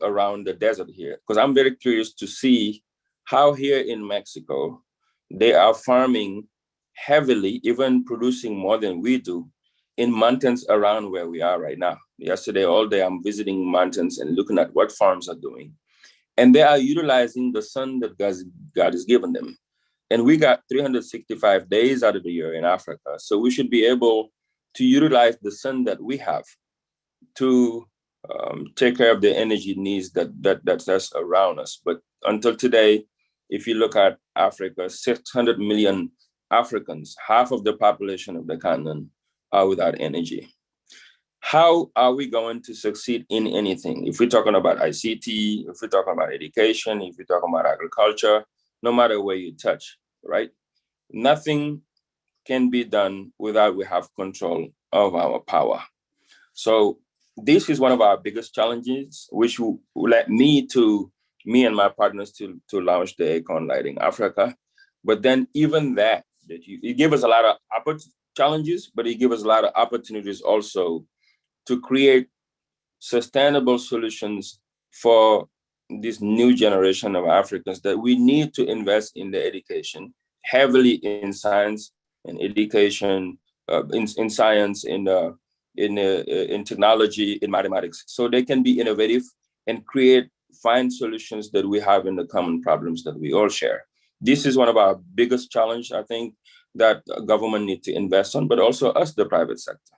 around the desert here, because I'm very curious to see how here in Mexico, they are farming heavily, even producing more than we do, in mountains around where we are right now. Yesterday, all day, I'm visiting mountains and looking at what farms are doing. And they are utilizing the sun that God has given them. And we got 365 days out of the year in Africa. So we should be able to utilize the sun that we have to take care of the energy needs that's around us. But until today, if you look at Africa, 600 million Africans, half of the population of the continent, are without energy. How are we going to succeed in anything? If we're talking about ICT, if we're talking about education, if we're talking about agriculture, no matter where you touch, right? Nothing can be done without we have control of our power. So this is one of our biggest challenges, which led me and my partners to launch the Acorn Lighting Africa. But then even that it gave us a lot of challenges, but it gave us a lot of opportunities also to create sustainable solutions for this new generation of Africans, that we need to invest in the education, heavily in science and education, in science, in technology, in mathematics, so they can be innovative and find solutions that we have in the common problems that we all share. This is one of our biggest challenges, I think, that government need to invest on, but also us, the private sector.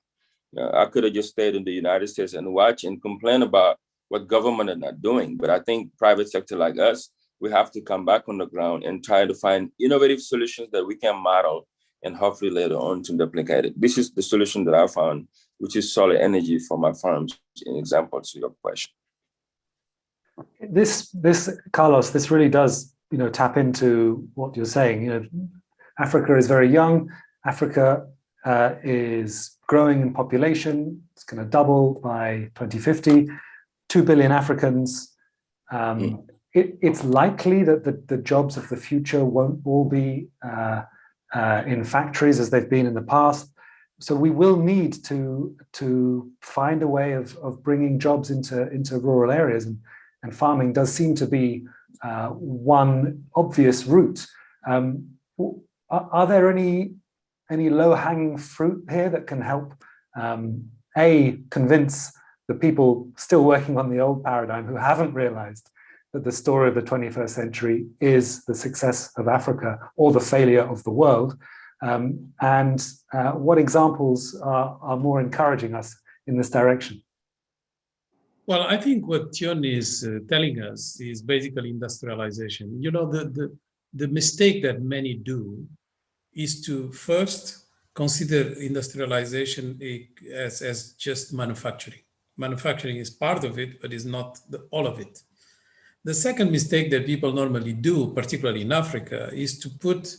I could have just stayed in the United States and watch and complain about what government are not doing. But I think private sector like us, we have to come back on the ground and try to find innovative solutions that we can model and hopefully later on to replicate it. This is the solution that I found, which is solar energy for my farms, an example to your question. This Carlos, this really does, tap into what you're saying. Africa is very young. Africa is growing in population. It's going to double by 2050. 2 billion Africans. It's likely that the jobs of the future won't all be in factories as they've been in the past. So we will need to find a way of bringing jobs into rural areas, and farming does seem to be one obvious route. Are there any low-hanging fruit here that can help convince the people still working on the old paradigm who haven't realized that the story of the 21st century is the success of Africa or the failure of the world? And what examples are more encouraging us in this direction? Well, I think what Thione is telling us is basically industrialization. The mistake that many do is to first consider industrialization as just manufacturing. Manufacturing is part of it, but is not all of it. The second mistake that people normally do, particularly in Africa, is to put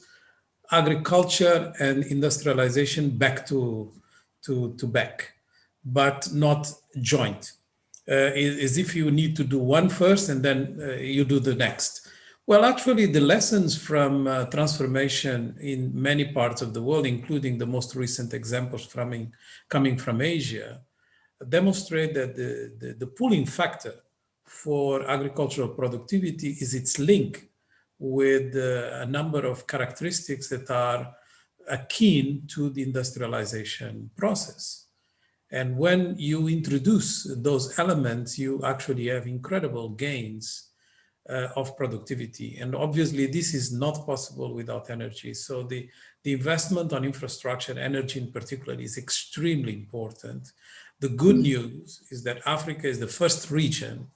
agriculture and industrialization back to back, but not joint. As if you need to do one first and then you do the next. Well, actually, the lessons from transformation in many parts of the world, including the most recent examples coming from Asia, demonstrate that the pulling factor for agricultural productivity is its link with a number of characteristics that are akin to the industrialization process. And when you introduce those elements, you actually have incredible gains of productivity. And obviously, this is not possible without energy. So the investment on infrastructure, energy in particular, is extremely important. The good news is that Africa is the first region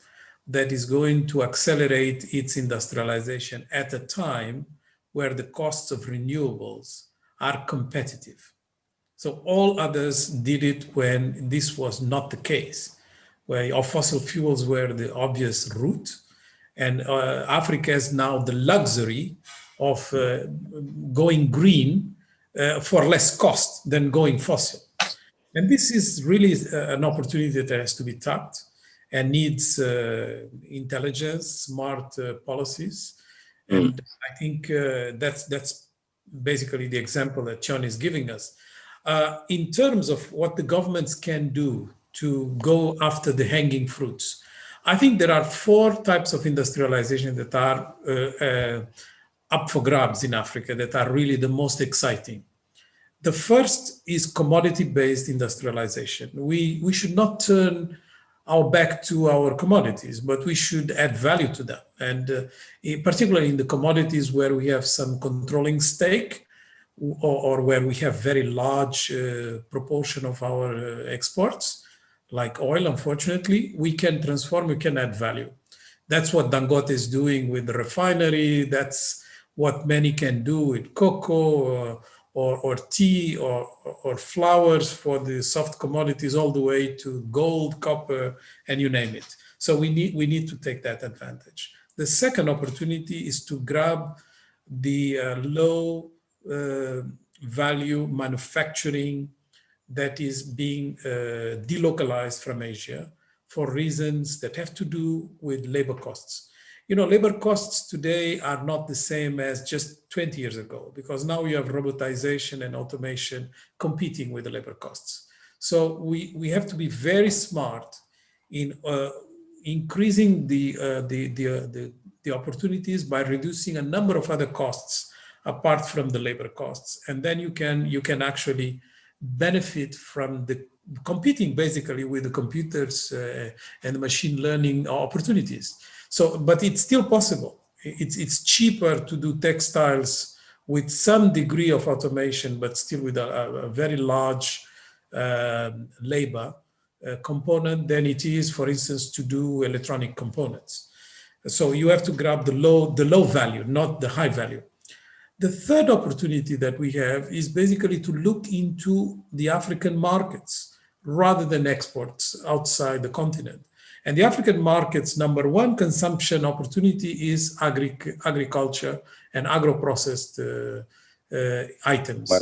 that is going to accelerate its industrialization at a time where the costs of renewables are competitive. So all others did it when this was not the case, where fossil fuels were the obvious route. And Africa has now the luxury of going green for less cost than going fossil. And this is really an opportunity that has to be tapped and needs intelligence, smart policies. And I think that's basically the example that Thione is giving us. In terms of what the governments can do to go after the hanging fruits, I think there are 4 types of industrialization that are up for grabs in Africa that are really the most exciting. The first is commodity-based industrialization. We should not turn our back to our commodities, but we should add value to them. And particularly in the commodities where we have some controlling stake, or where we have very large proportion of our exports, like oil, unfortunately, we can transform, we can add value. That's what Dangote is doing with the refinery. That's what many can do with cocoa or tea or flowers for the soft commodities, all the way to gold, copper, and you name it. So we need to take that advantage. The second opportunity is to grab the low value manufacturing that is being delocalized from Asia for reasons that have to do with labor costs. You know, labor costs today are not the same as just 20 years ago, because now you have robotization and automation competing with the labor costs. So we have to be very smart in increasing the opportunities by reducing a number of other costs apart from the labor costs, and then you can actually benefit from the competing basically with the computers and machine learning opportunities. So, but it's still possible. It's cheaper to do textiles with some degree of automation, but still with a very large labor component than it is, for instance, to do electronic components. So you have to grab the low value, not the high value. The third opportunity that we have is basically to look into the African markets rather than exports outside the continent. And the African markets, number one consumption opportunity is agriculture and agro-processed items.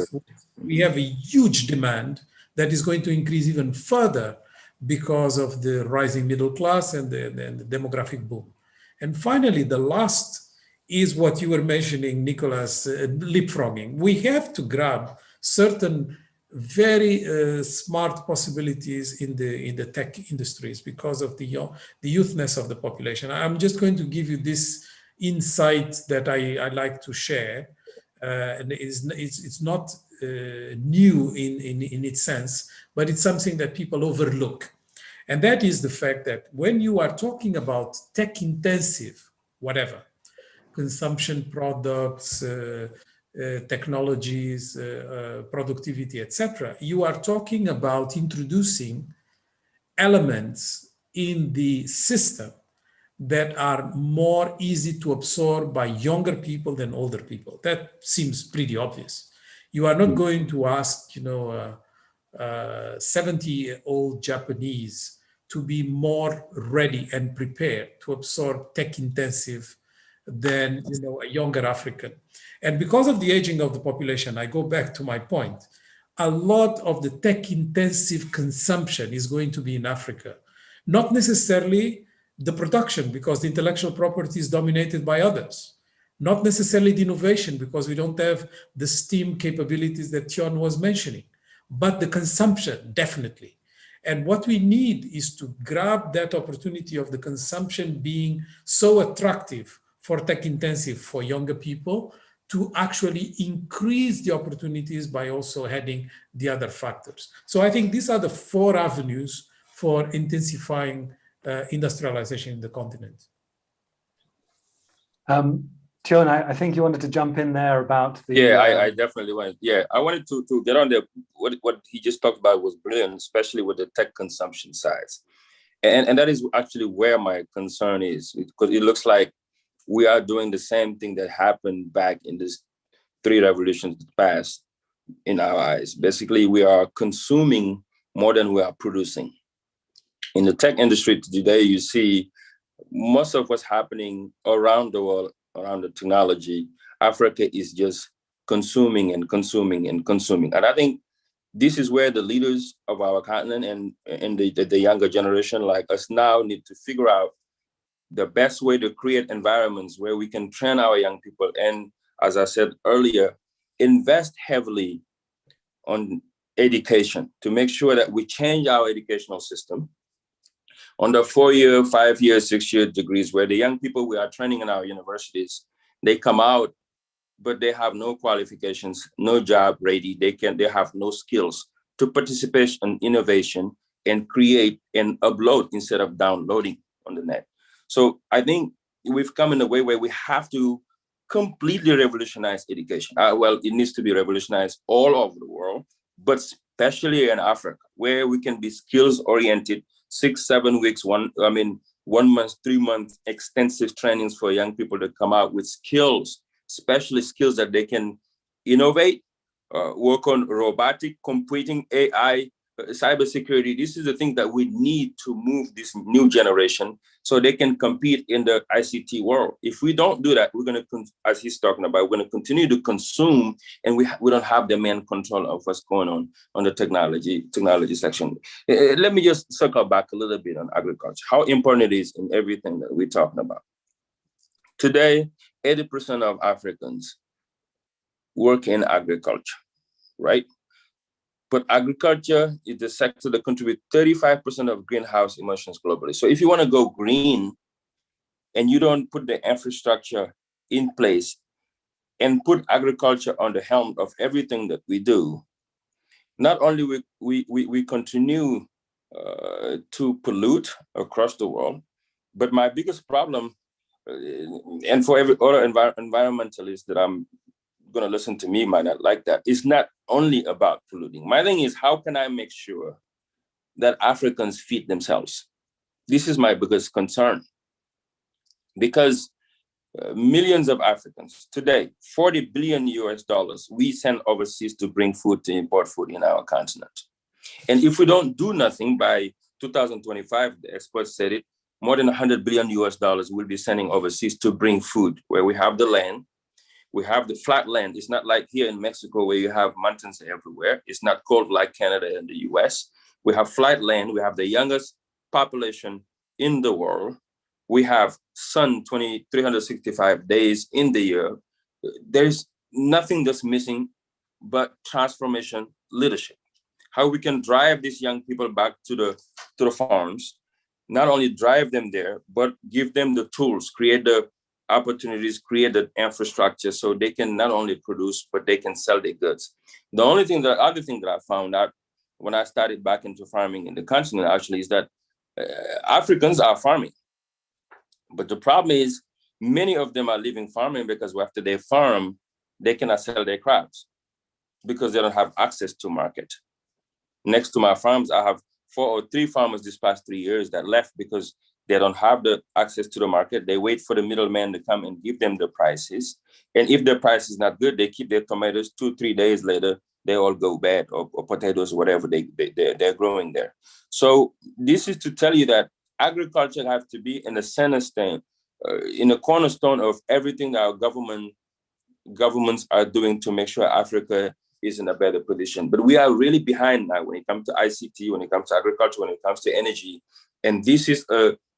We have a huge demand that is going to increase even further because of the rising middle class and the demographic boom. And finally, the last is what you were mentioning, Nicholas, leapfrogging. We have to grab certain very smart possibilities in the tech industries because of the youthness of the population. I'm just going to give you this insight that I like to share, and it's not new in its sense, but it's something that people overlook. And that is the fact that when you are talking about tech-intensive, whatever, consumption products, technologies, productivity, etc., you are talking about introducing elements in the system that are more easy to absorb by younger people than older people. That seems pretty obvious. You are not going to ask, 70-year-old Japanese to be more ready and prepared to absorb tech-intensive than a younger African. And because of the aging of the population, I go back to my point, a lot of the tech-intensive consumption is going to be in Africa. Not necessarily the production, because the intellectual property is dominated by others. Not necessarily the innovation, because we don't have the STEAM capabilities that Thione was mentioning, but the consumption, definitely. And what we need is to grab that opportunity of the consumption being so attractive for tech-intensive for younger people to actually increase the opportunities by also adding the other factors. So I think these are the 4 avenues for intensifying industrialization in the continent. Thione, I think you wanted to jump in there about the... Yeah, I definitely wanted. Yeah, I wanted to get on there. What he just talked about was brilliant, especially with the tech consumption sides. And that is actually where my concern is, because it looks like we are doing the same thing that happened back in this 3 revolutions past in our eyes. Basically, we are consuming more than we are producing. In the tech industry today, you see most of what's happening around the world, around the technology, Africa is just consuming and consuming and consuming. And I think this is where the leaders of our continent and the younger generation like us now need to figure out the best way to create environments where we can train our young people. And as I said earlier, invest heavily on education to make sure that we change our educational system. on the 4-year, 5-year, 6-year degrees, where the young people we are training in our universities, they come out, but they have no qualifications, no job ready. They have no skills to participate in innovation and create and upload instead of downloading on the net. So I think we've come in a way where we have to completely revolutionize education. Well, it needs to be revolutionized all over the world, but especially in Africa, where we can be skills oriented, 6-7 weeks, 1 month, 3 months, extensive trainings for young people to come out with skills, especially skills that they can innovate, work on robotic, computing, AI, cybersecurity. This is the thing that we need to move this new generation so they can compete in the ICT world. If we don't do that, we're going to, as he's talking about, we're going to continue to consume, and we don't have the man control of what's going on the technology section. Let me just circle back a little bit on agriculture, how important it is in everything that we're talking about. Today, 80% of Africans work in agriculture, right? But agriculture is the sector that contributes 35% of greenhouse emissions globally. So if you want to go green and you don't put the infrastructure in place and put agriculture on the helm of everything that we do, not only we continue to pollute across the world, but my biggest problem, and for every other environmentalist that I'm going to listen to me might not like that, it's not only about polluting. My thing is, how can I make sure that Africans feed themselves? This is my biggest concern, because millions of Africans today, $40 billion we send overseas to bring food, to import food in our continent. And if we don't do nothing by 2025, the experts said it, more than $100 billion will be sending overseas to bring food, where we have the land. We have the flat land. It's not like here in Mexico where you have mountains everywhere. It's not cold like Canada and the US. We have flat land. We have the youngest population in the world. We have sun 365 days in the year. There's nothing that's missing but transformation leadership. How we can drive these young people back to the farms, not only drive them there, but give them the tools, create the opportunities, create the infrastructure so they can not only produce, but they can sell their goods. The other thing that I found out when I started back into farming in the continent actually is that Africans are farming. But the problem is many of them are leaving farming because after they farm, they cannot sell their crops because they don't have access to market. Next to my farms, I have 4 or 3 farmers this past 3 years that left because they don't have the access to the market. They wait for the middleman to come and give them the prices. And if the price is not good, they keep their tomatoes 2-3 days later, they all go bad, or potatoes, whatever they're growing there. So this is to tell you that agriculture has to be in the center stand, in the cornerstone of everything that our governments are doing to make sure Africa is in a better position. But we are really behind now when it comes to ICT, when it comes to agriculture, when it comes to energy. And this is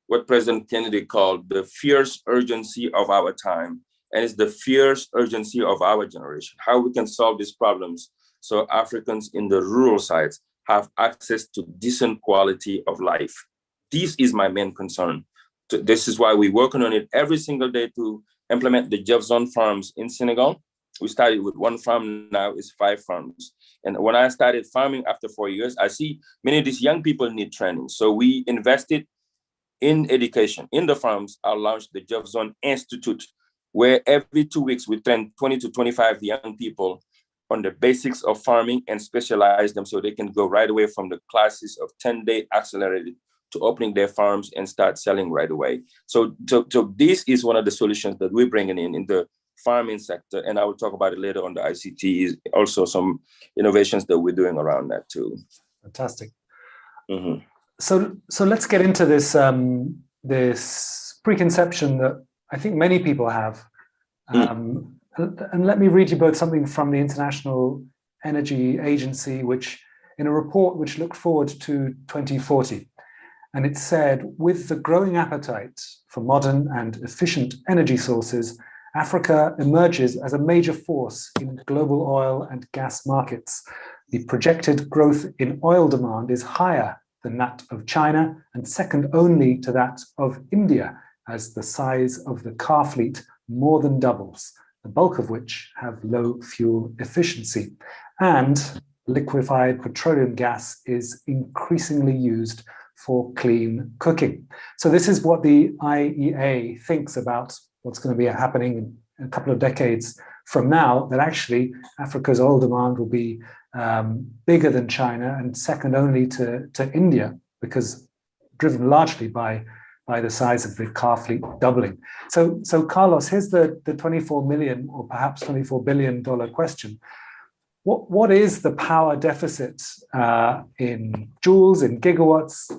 what President Kennedy called the fierce urgency of our time. And it's the fierce urgency of our generation, how we can solve these problems so Africans in the rural sites have access to decent quality of life. This is my main concern. This is why we're working on it every single day to implement the JeufZone farms in Senegal. We started with 1 farm, now it's 5 farms. And when I started farming after 4 years, I see many of these young people need training. So we invested in education. In the farms, I launched the JeufZone Institute, where every 2 weeks we train 20 to 25 young people on the basics of farming and specialize them so they can go right away from the classes of 10-day accelerated to opening their farms and start selling right away. So this is one of the solutions that we're bringing in the farming sector. And I will talk about it later on the ICT, also some innovations that we're doing around that too. Fantastic. Mm-hmm. So let's get into this, this preconception that I think many people have. And let me read you both something from the International Energy Agency, which in a report which looked forward to 2040. And it said, with the growing appetite for modern and efficient energy sources, Africa emerges as a major force in global oil and gas markets. The projected growth in oil demand is higher than that of China, and second only to that of India, as the size of the car fleet more than doubles, the bulk of which have low fuel efficiency. And liquefied petroleum gas is increasingly used for clean cooking. So this is what the IEA thinks about what's going to be happening in a couple of decades from now, that actually Africa's oil demand will be bigger than China and second only to India, because driven largely by the size of the car fleet doubling. So Carlos, here's the 24 million or perhaps $24 billion question. What is the power deficit in joules, in gigawatts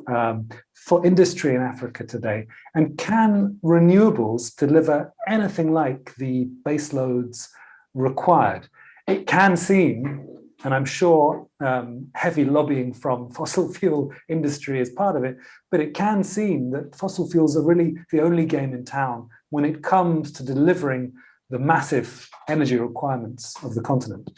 for industry in Africa today? And can renewables deliver anything like the base loads required? It can seem, and I'm sure heavy lobbying from fossil fuel industry is part of it, but it can seem that fossil fuels are really the only game in town when it comes to delivering the massive energy requirements of the continent.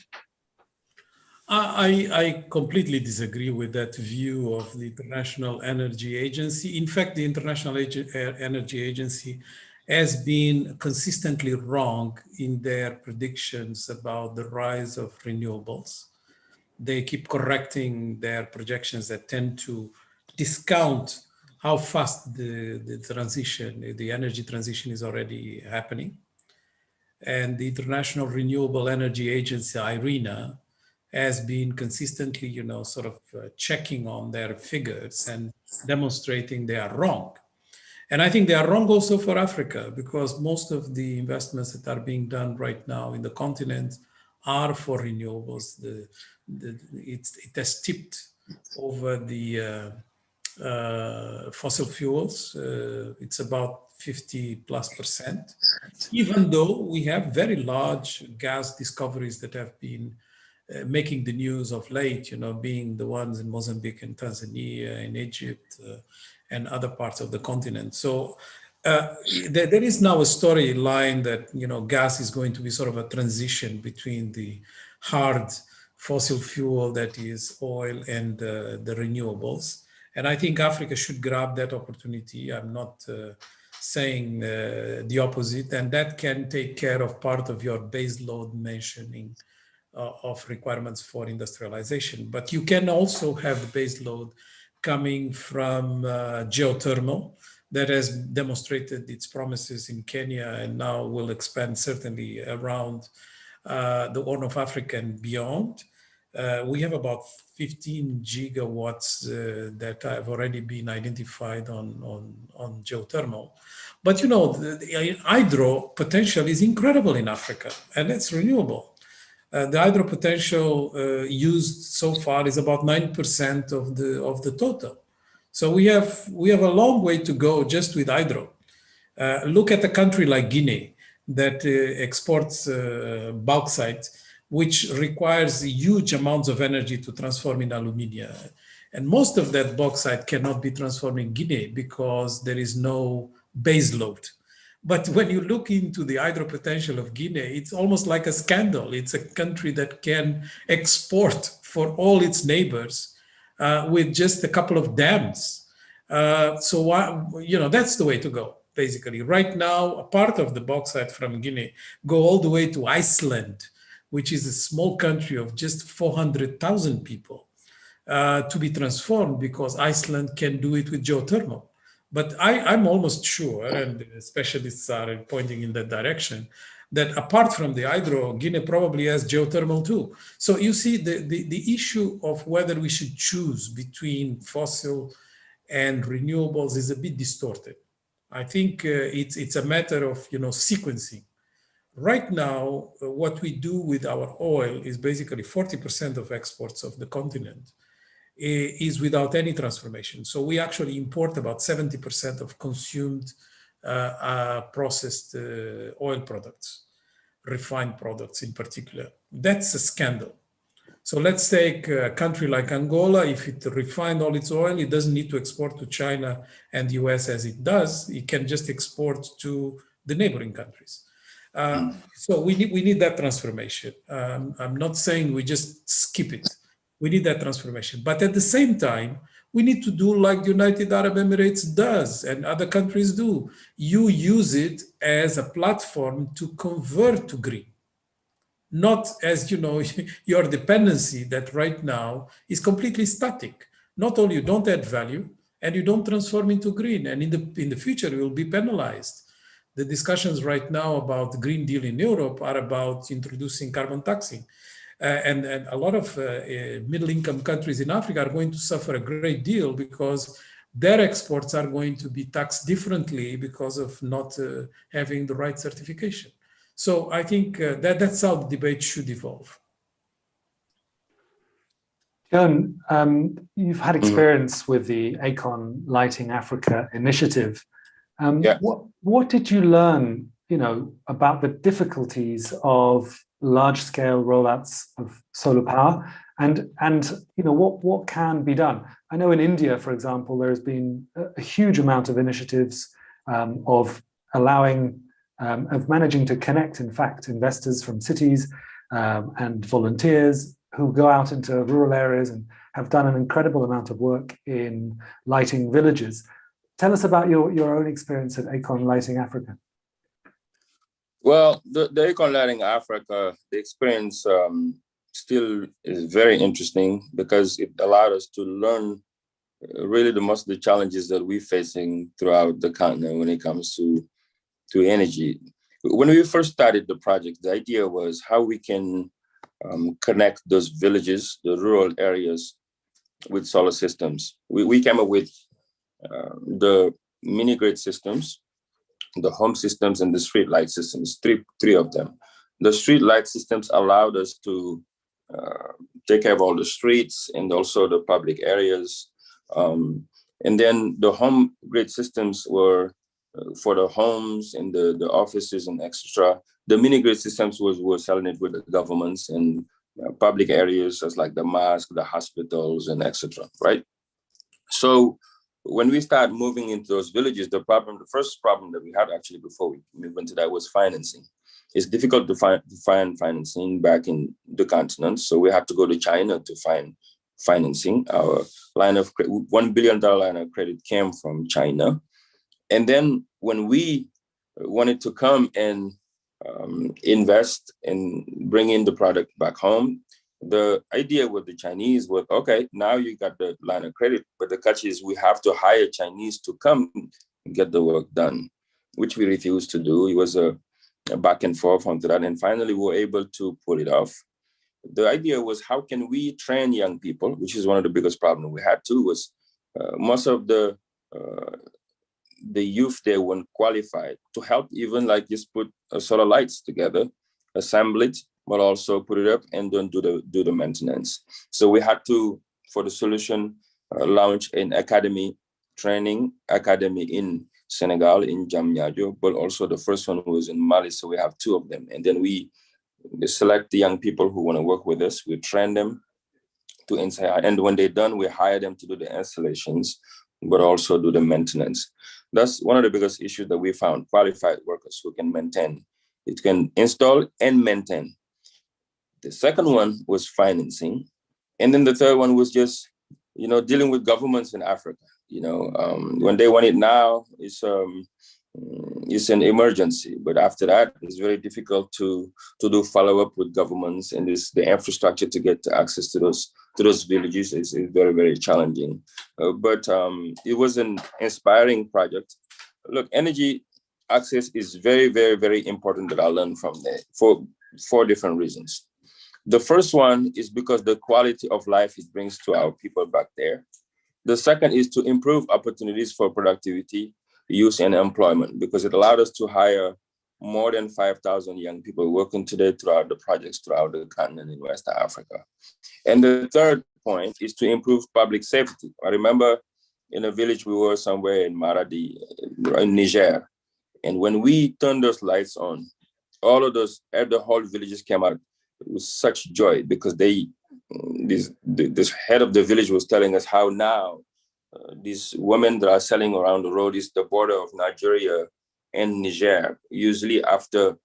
I completely disagree with that view of the International Energy Agency. In fact, the International Energy Agency has been consistently wrong in their predictions about the rise of renewables. They keep correcting their projections that tend to discount how fast the transition, the energy transition is already happening. And the International Renewable Energy Agency, IRENA, has been consistently, checking on their figures and demonstrating they are wrong. And I think they are wrong also for Africa, because most of the investments that are being done right now in the continent are for renewables. It has tipped over the fossil fuels. It's about 50+%, even though we have very large gas discoveries that have been making the news of late, being the ones in Mozambique and Tanzania, in Egypt, and other parts of the continent. So there is now a storyline that, gas is going to be sort of a transition between the hard fossil fuel, that is oil, and the renewables. And I think Africa should grab that opportunity. I'm not saying the opposite, and that can take care of part of your base load mentioning of requirements for industrialization. But you can also have the base load coming from geothermal that has demonstrated its promises in Kenya and now will expand certainly around the Horn of Africa and beyond. We have about 15 gigawatts that have already been identified on geothermal. But the hydro potential is incredible in Africa, and it's renewable. The hydro potential used so far is about 9% of the total. So we have a long way to go just with hydro. Look at a country like Guinea that exports bauxite, which requires huge amounts of energy to transform in alumina. And most of that bauxite cannot be transformed in Guinea because there is no base load. But when you look into the hydro potential of Guinea, it's almost like a scandal. It's a country that can export for all its neighbors with just a couple of dams. So that's the way to go, basically. Right now, a part of the bauxite from Guinea go all the way to Iceland, which is a small country of just 400,000 people, to be transformed, because Iceland can do it with geothermal. But I'm almost sure, and specialists are pointing in that direction, that apart from the hydro, Guinea probably has geothermal too. So you see, the issue of whether we should choose between fossil and renewables is a bit distorted. I think it's a matter of sequencing. Right now, what we do with our oil is basically 40% of exports of the continent is without any transformation. So we actually import about 70% of consumed processed oil products, refined products in particular. That's a scandal. So let's take a country like Angola. If it refined all its oil, it doesn't need to export to China and the US as it does. It can just export to the neighboring countries. So we need that transformation. I'm not saying we just skip it. We need that transformation. But at the same time, We need to do like the United Arab Emirates does and other countries do. You use it as a platform to convert to green, not as, your dependency that right now is completely static. Not only you don't add value and you don't transform into green, and in the future you will be penalized. The discussions right now about the Green Deal in Europe are about introducing carbon taxing. And a lot of middle-income countries in Africa are going to suffer a great deal because their exports are going to be taxed differently because of not having the right certification. So I think that's how the debate should evolve. Thione, you've had experience with the Aecon Lighting Africa initiative. Yeah. What did you learn, about the difficulties of large-scale rollouts of solar power, and what can be done? I know in India, for example, there has been a huge amount of initiatives of managing to connect, in fact, investors from cities and volunteers who go out into rural areas and have done an incredible amount of work in lighting villages. Tell us about your own experience at Aecon Lighting Africa. Well, the Aecon Lighting Africa, the experience still is very interesting because it allowed us to learn really most of the challenges that we're facing throughout the continent when it comes to energy. When we first started the project, the idea was how we can connect those villages, the rural areas, with solar systems. We came up with the mini grid systems, the home systems, and the street light systems, three of them. The street light systems allowed us to take care of all the streets and also the public areas. And then the home grid systems were for the homes and the offices and etc. The mini grid systems were selling it with the governments and public areas as like the mosque, the hospitals, and etc. Right? So when we start moving into those villages, the first problem that we had actually before we move into that was financing. It's difficult to find financing back in the continent, so we had to go to China to find financing. Our $1 billion line of credit came from China. And then when we wanted to come and invest and bring in the product back home, the idea with the Chinese was, okay, now you got the line of credit, but the catch is we have to hire Chinese to come and get the work done, which we refused to do. It was a back and forth onto that. And finally, we were able to pull it off. The idea was, how can we train young people, which is one of the biggest problems we had too, was most of the youth there weren't qualified to help even like just put solar lights together, assemble it, but also put it up and then do the maintenance. So we had to, for the solution, launch an training academy in Senegal, in Diamniadio, but also the first one was in Mali, so we have two of them. And then we select the young people who want to work with us, we train them to install, and when they're done, we hire them to do the installations, but also do the maintenance. That's one of the biggest issues that we found, qualified workers who can maintain. It can install and maintain. The second one was financing. And then the third one was just, dealing with governments in Africa. When they want it now, it's an emergency. But after that, it's very difficult to do follow-up with governments, and the infrastructure to get access to those villages is very, very challenging. But it was an inspiring project. Look, energy access is very, very, very important that I learned from there for 4 different reasons. The first one is because the quality of life it brings to our people back there. The second is to improve opportunities for productivity, use, and employment, because it allowed us to hire more than 5,000 young people working today throughout the projects throughout the continent in West Africa. And the third point is to improve public safety. I remember in a village we were somewhere in Maradi, in Niger, and when we turned those lights on, all of those, the whole villages came out with such joy, because this head of the village was telling us how now these women that are selling around the road is the border of Nigeria and Niger. Usually after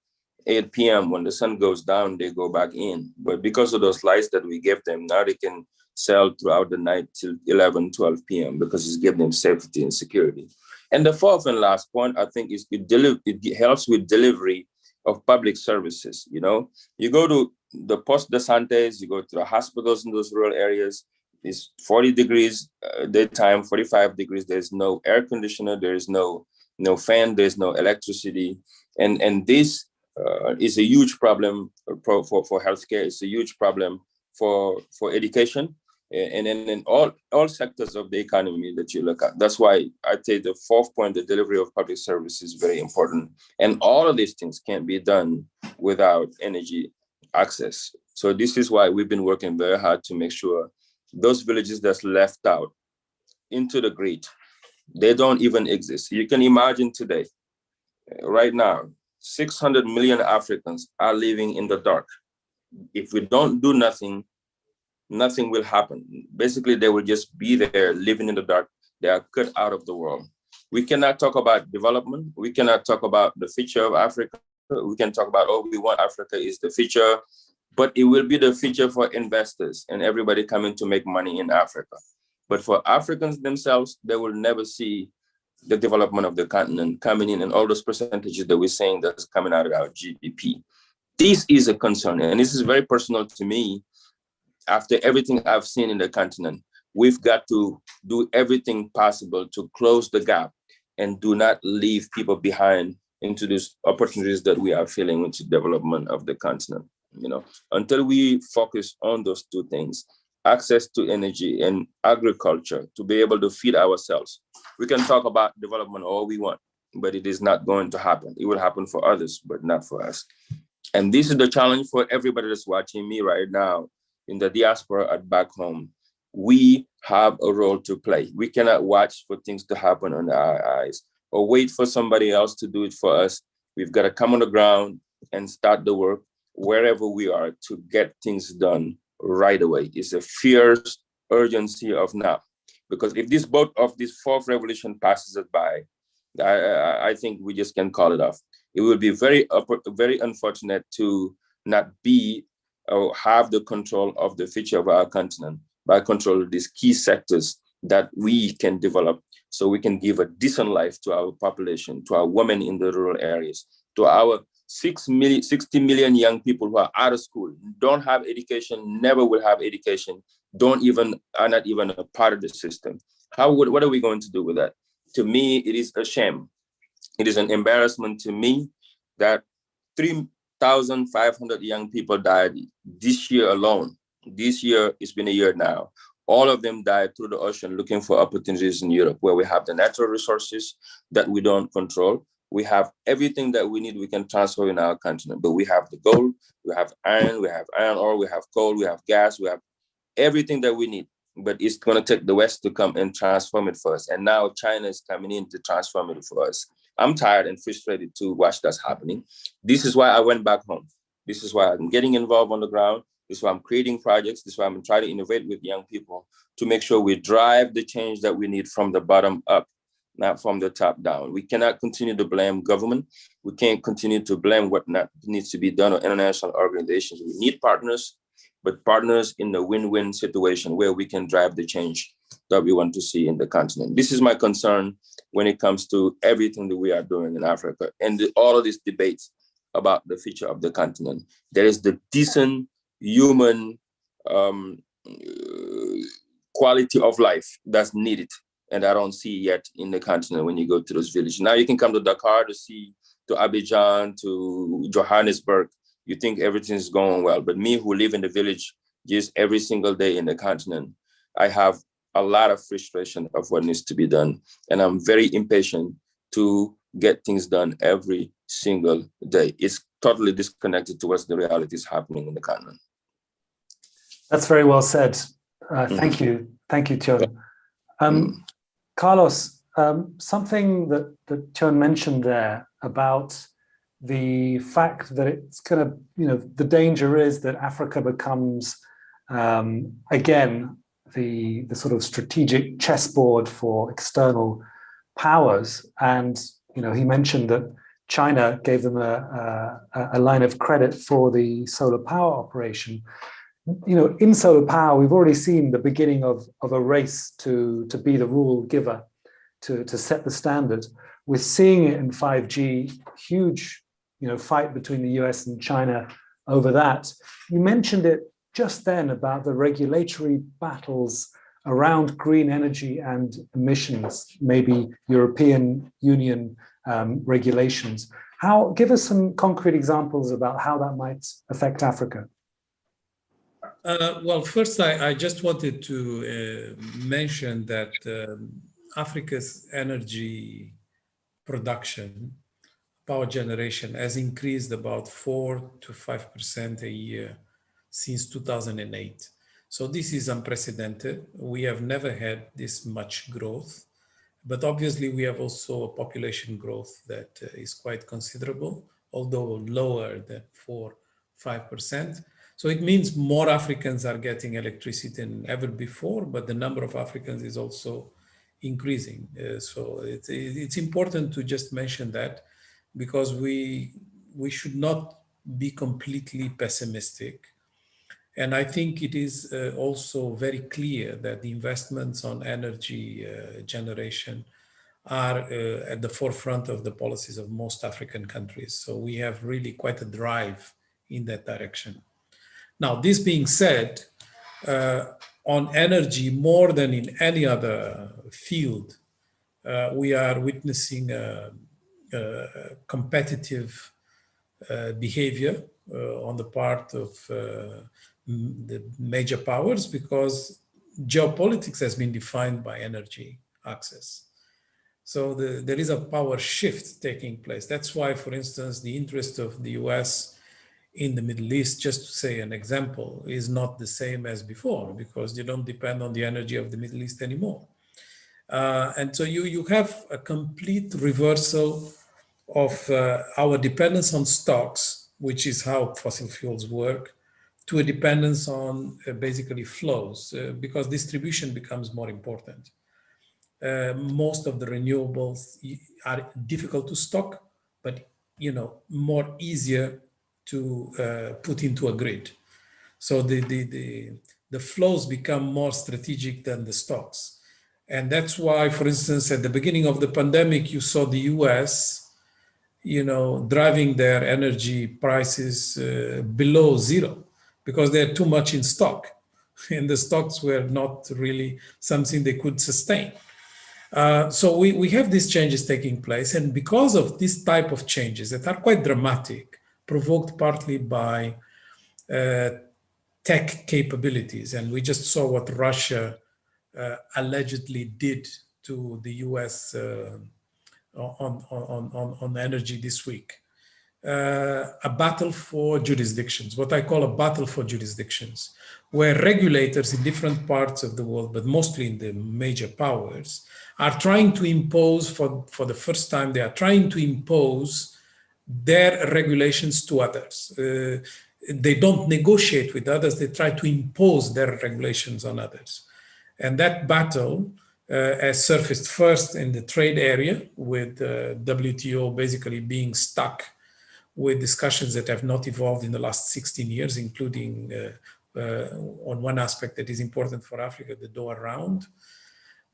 8 p.m. when the sun goes down, they go back in. But because of those lights that we gave them, now they can sail throughout the night till 11, 12 p.m. because it's giving them safety and security. And the fourth and last point, I think, is it helps with delivery of public services. You know, you go to the poste de santé, you go to the hospitals in those rural areas, it's 40 degrees daytime, 45 degrees. There's no air conditioner, there is no fan, there's no electricity. And this is a huge problem for healthcare. It's a huge problem for education, and then in all sectors of the economy that you look at. That's why I say the fourth point, the delivery of public service, is very important. And all of these things can't be done without energy access. So this is why we've been working very hard to make sure those villages that's left out into the grid, they don't even exist. You can imagine today, right now, 600 million Africans are living in the dark. If we don't do nothing, nothing will happen. Basically, they will just be there living in the dark. They are cut out of the world. We cannot talk about development. We cannot talk about the future of Africa. We can talk about, oh, we want Africa is the future, but it will be the future for investors and everybody coming to make money in Africa. But for Africans themselves, they will never see the development of the continent coming in and all those percentages that we're saying that's coming out of our GDP. This is a concern, and this is very personal to me. After everything I've seen in the continent, we've got to do everything possible to close the gap and do not leave people behind into these opportunities that we are feeling into development of the continent. You know, until we focus on those two things, access to energy and agriculture to be able to feed ourselves, we can talk about development all we want, but it is not going to happen. It will happen for others, but not for us. And this is the challenge for everybody that's watching me right now in the diaspora at back home. We have a role to play. We cannot watch for things to happen under our eyes or wait for somebody else to do it for us. We've got to come on the ground and start the work wherever we are to get things done right away. It's a fierce urgency of now. Because if this boat of this fourth revolution passes us by, I think we just can call it off. It will be very unfortunate to not be or have the control of the future of our continent by controlling these key sectors that we can develop so we can give a decent life to our population, to our women in the rural areas, to our 60 million young people who are out of school, don't have education, never will have education, are not even a part of the system. What are we going to do with that? To me, it is a shame. It is an embarrassment to me that 3,500 young people died this year alone. This year, it's been a year now. All of them died through the ocean looking for opportunities in Europe, where we have the natural resources that we don't control. We have everything that we need, we can transfer in our continent, but we have the gold, we have iron ore, we have coal, we have gas, we have everything that we need. But it's going to take the West to come and transform it for us. And now China is coming in to transform it for us. I'm tired and frustrated to watch that's happening. This is why I went back home. This is why I'm getting involved on the ground. This is why I'm creating projects. This is why I'm trying to innovate with young people to make sure we drive the change that we need from the bottom up, not from the top down. We cannot continue to blame government. We can't continue to blame what not needs to be done or international organizations. We need partners, but partners in the win-win situation where we can drive the change that we want to see in the continent. This is my concern when it comes to everything that we are doing in Africa and all of these debates about the future of the continent. There is the decent human quality of life that's needed. And I don't see yet in the continent when you go to those villages. Now you can come to Dakar to see, to Abidjan, to Johannesburg. You think everything is going well. But me who live in the village just every single day in the continent, I have a lot of frustration of what needs to be done. And I'm very impatient to get things done every single day. It's totally disconnected to what the reality is happening in the continent. That's very well said. Thank you. Thank you, Thione. Carlos, something that Thione mentioned there about the fact that it's kind of, the danger is that Africa becomes, again, the sort of strategic chessboard for external powers. And, he mentioned that China gave them a line of credit for the solar power operation. in solar power, we've already seen the beginning of a race to be the rule giver, to set the standard. We're seeing it in 5G, huge, fight between the US and China over that. You mentioned it just then about the regulatory battles around green energy and emissions, maybe European Union regulations. Give us some concrete examples about how that might affect Africa. Well, first, I just wanted to mention that Africa's energy production, power generation, has increased about 4 to 5% a year since 2008. So this is unprecedented. We have never had this much growth, but obviously we have also a population growth that is quite considerable, although lower than 4-5%. So it means more Africans are getting electricity than ever before, but the number of Africans is also increasing. So it's important to just mention that, because we should not be completely pessimistic. And I think it is also very clear that the investments on energy generation are at the forefront of the policies of most African countries. So we have really quite a drive in that direction. Now, this being said, on energy, more than in any other field, we are witnessing competitive behavior on the part of the major powers, because geopolitics has been defined by energy access. So there is a power shift taking place. That's why, for instance, the interest of the US in the Middle East, just to say an example, is not the same as before, because you don't depend on the energy of the Middle East anymore. And so you have a complete reversal of our dependence on stocks, which is how fossil fuels work, to a dependence on basically flows, because distribution becomes more important. Most of the renewables are difficult to stock, but more easier to put into a grid. So the flows become more strategic than the stocks. And that's why, for instance, at the beginning of the pandemic, you saw the US driving their energy prices below zero, because they had too much in stock, and the stocks were not really something they could sustain. So we have these changes taking place, and because of this type of changes that are quite dramatic, provoked partly by tech capabilities, and we just saw what Russia allegedly did to the US on energy this week. A battle for jurisdictions, what I call a battle for jurisdictions, where regulators in different parts of the world, but mostly in the major powers, are trying to impose, for the first time, they are trying to impose their regulations to others. They don't negotiate with others, they try to impose their regulations on others. And that battle has surfaced first in the trade area, with WTO basically being stuck with discussions that have not evolved in the last 16 years, including on one aspect that is important for Africa, the Doha round.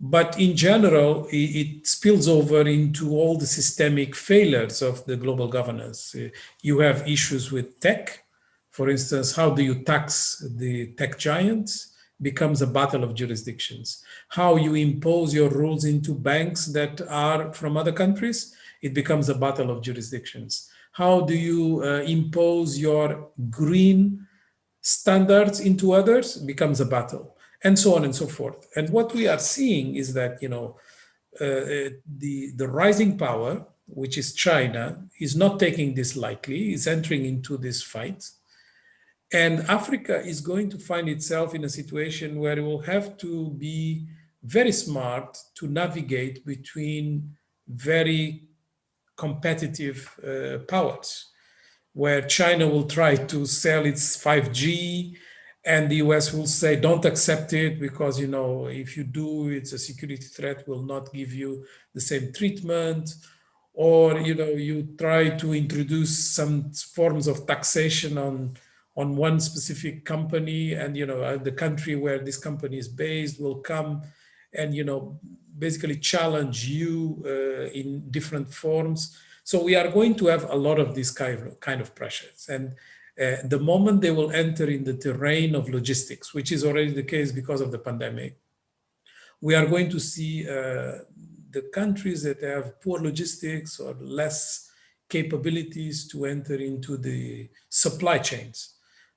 But in general, it spills over into all the systemic failures of the global governance. You have issues with tech. For instance, how do you tax the tech giants? Becomes a battle of jurisdictions. How you impose your rules into banks that are from other countries? It becomes a battle of jurisdictions. How do you impose your green standards into others? Becomes a battle, and so on and so forth. And what we are seeing is that the rising power, which is China, is not taking this lightly, is entering into this fight. And Africa is going to find itself in a situation where it will have to be very smart to navigate between very competitive powers, where China will try to sell its 5G, and the US will say, don't accept it, because, if you do, it's a security threat, will not give you the same treatment. Or, you try to introduce some forms of taxation on one specific company, and the country where this company is based will come and basically challenge you in different forms. So we are going to have a lot of these kind of pressures, and the moment they will enter in the terrain of logistics, which is already the case because of the pandemic, we are going to see the countries that have poor logistics or less capabilities to enter into the supply chains,